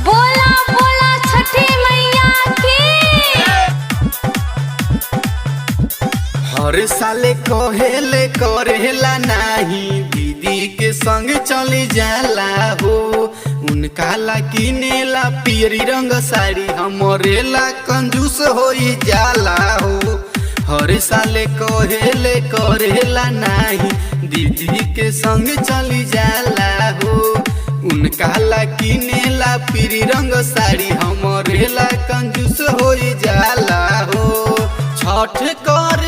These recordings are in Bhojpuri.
बोला बोला छठी मैया की। हर साले कहेले करेला नाही, दीदी के संग चली जाला हो। उनका ला किनेला पियरी रंग साड़ी, हमरे ला कंजूस होई जाला हो। हर साले कहेले करेला नाही, दीदी के संग चली जाला हो। उनका ला किनेला पियरी रंग साड़ी, हमरे ला कंजूस होई जाला हो। छठ कर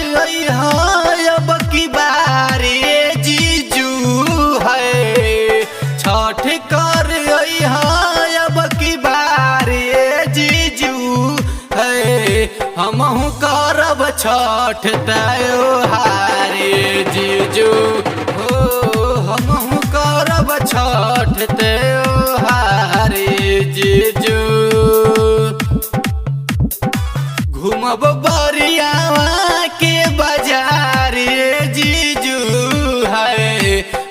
अब की बारी जीजू है, छठ कर अब की बारी जीजू है। हमहू करब छठ त्योहारे जीजू हो, हमहू करब छठ त्योहारे जीजू। घूमब बरियावा के बाजार जीजू है,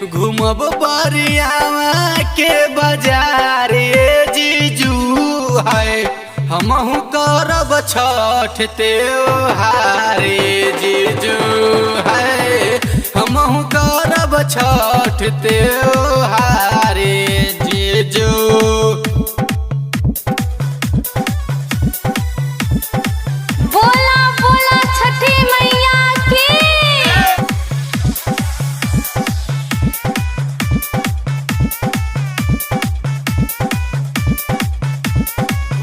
घूमब बरियावा के बाजार जीजू है। हमहू करब छठ त्योहारे जीजू है, हमहू करब छठ त्योहारे जीजू। बोला बोला छठी मैया की।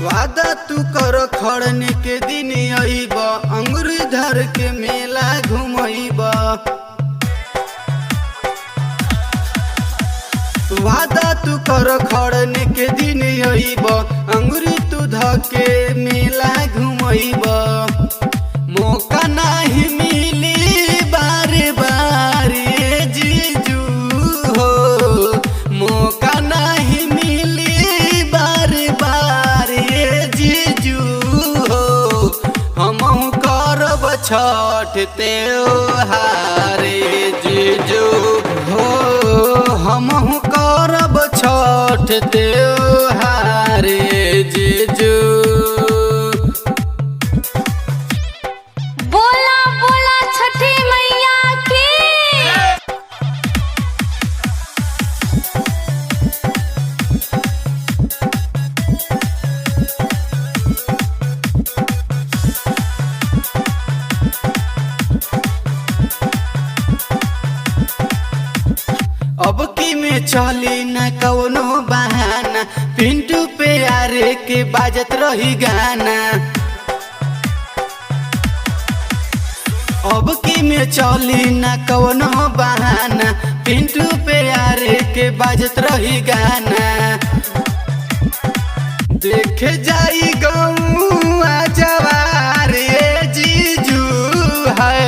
वादा तू कर खड़ने के दिन अइब, अंगुरी धर के मेला घुमइब। वादा तू कर खड़ने के दिन अइब, अंगुरी तू धर के मेला घुमइब। मौका नहीं मिली बारे बारे जीजू हो, मौका नहीं मिली बारे बारे जीजू हो। हमहू करब छठ त्योहारे जीजू हो, हमहू करब छठ त्योहारे जीजू। बोला बोला छठी मैया की। अब की में चली न कौनो बहाना, पिंटू प्यारे के बाजत रही गाना। अब की में चली न कौनो बहाना, पिंटू प्यारे के बाजत रही गाना। देखे जाई गौआ जवार जीजू है,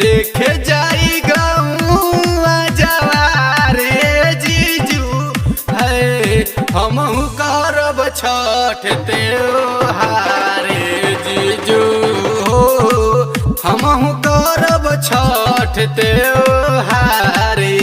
देखे जाई गौआ जवार जीजू है। हमहू करब छठ त्योहारे जीजू हो, हमहू करब छठ त्योहारे।